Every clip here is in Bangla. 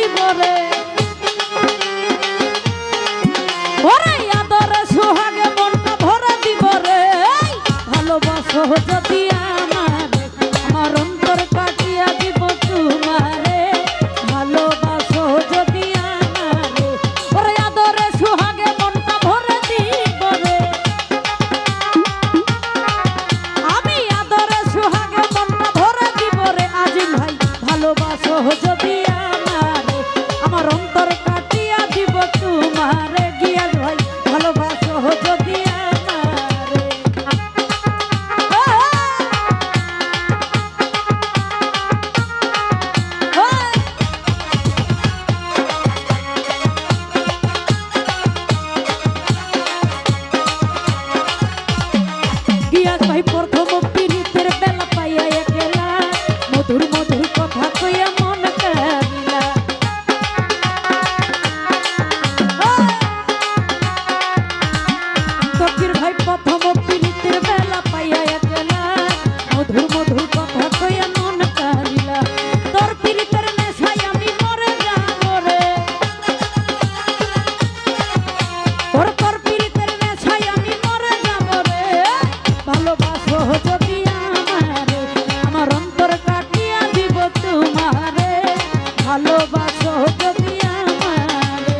দিব রে ওরে আদরে সোহাগে মনটা ভরে দিব রে ভালোবাসো যদি আমারে আমার অন্তর কাটিয়া দিব তোমারে ভালোবাসো যদি আমারে ওরে আদরে সোহাগে মনটা ভরে দিব রে আমি আদরে সোহাগে মনটা ভরে দিব রে আজিম ভাই ভালোবাসো যদি আমারে আমার অন্তর কাটিয়া দিব তোমারে গিয়াস ভাই ভালোবাসো যদি আমারে গিয়াস ভাই প্রথম পীড়িতের বেলা পাইয়া একলা মধুর মধুর কথা কইয়া মন কারিলা তকির ভাই প্রথম পীড়িতের বেলা পাইয়া একলা মধুর মধুর কথা কইয়া মন কারিলা তোর পীড়িতের নেশায় আমি মরে যাব রে তোর পীড়িতের নেশায় আমি মরে যাব রে ভালোবাসো যদি আমারে আমার অন্তর কাটিয়া দিব তোমারে ভালোবাসো যদি আমারে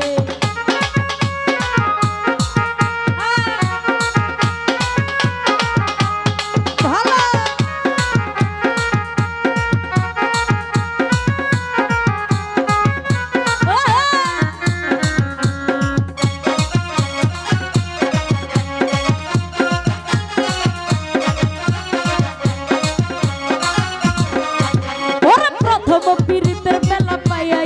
ভালো ওরে প্রথম পীড়িতের বেলা পাইয়া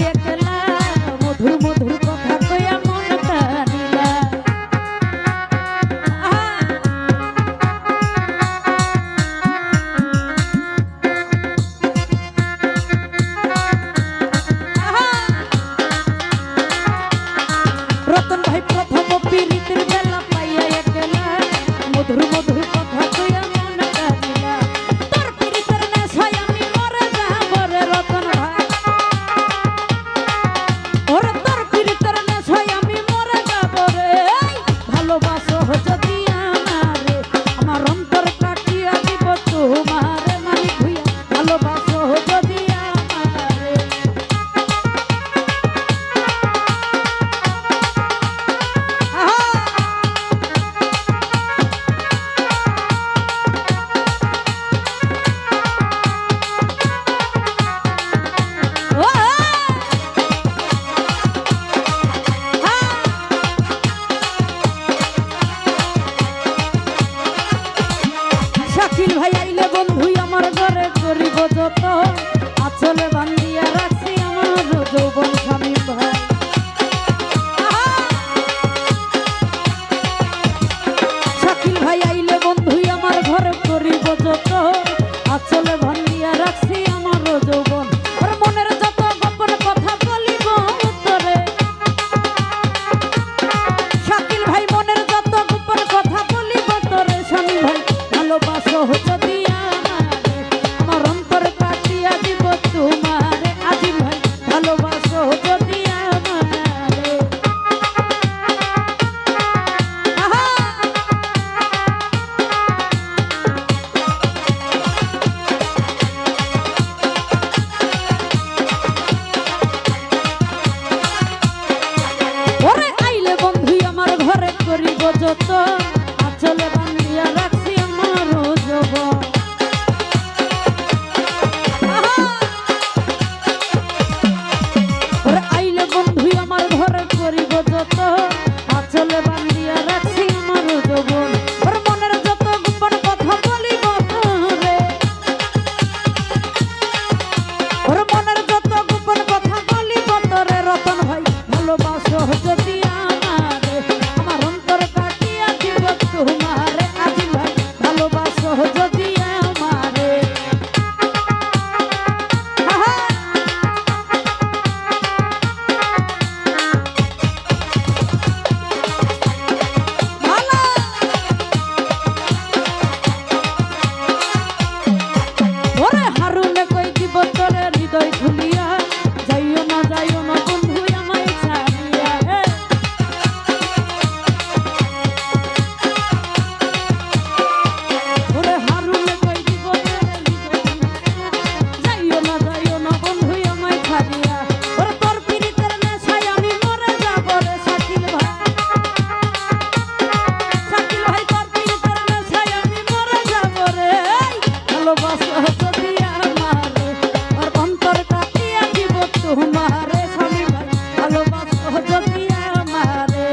তোমারে স্বামী ভাই ভালোবাসো যদি আমারে।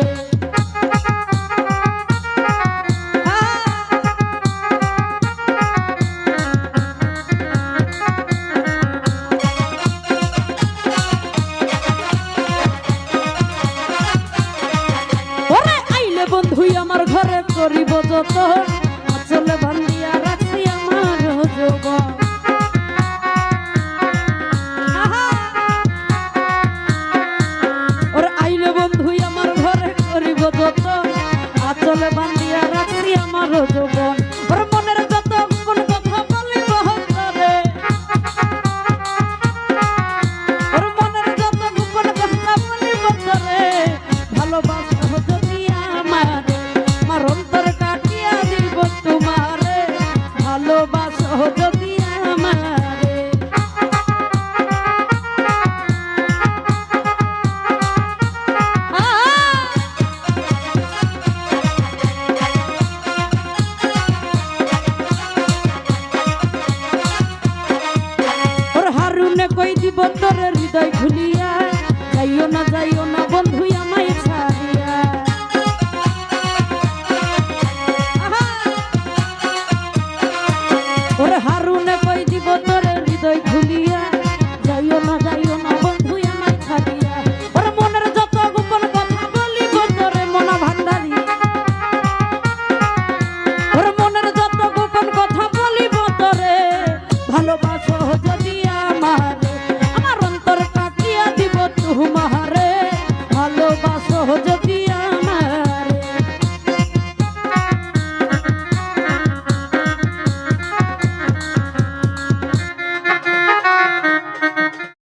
ওরে আইলে বন্ধুই আমার ঘরে করিব যত, আঁচলে বান্ধিয়া রাখছি আমার যৌবন। ওরে আইলে বন্ধুই আমার ঘরে করিব যত, আঁচলে বান্ধিয়া রাখছি আমার যৌবন। ওরে মনের যত গোপন কথা বলিব তরে, ওরে মনের যত গোপন কথা বলিব তরে, ভালোবাসো যদি আমারে আমার অন্তর কাটিয়া দিব তোমারে, ভালোবাসো যদি আমারে। ওর হারুনে কই দিব তোরে হৃদয় খুলিয়া, যাইও না বন্ধু আমায় ছাড়িয়া। ওরে হারুনে কই দিব তোরে হৃদয় খুলিয়া, যাইও না বন্ধু আমায় ছাড়িয়া। ওরে মনের যত গোপন কথা বলিব তোরে মনা ভান্ডারি, ওরে মনের যত গোপন কথা বলিব তোরে ভালোবাসা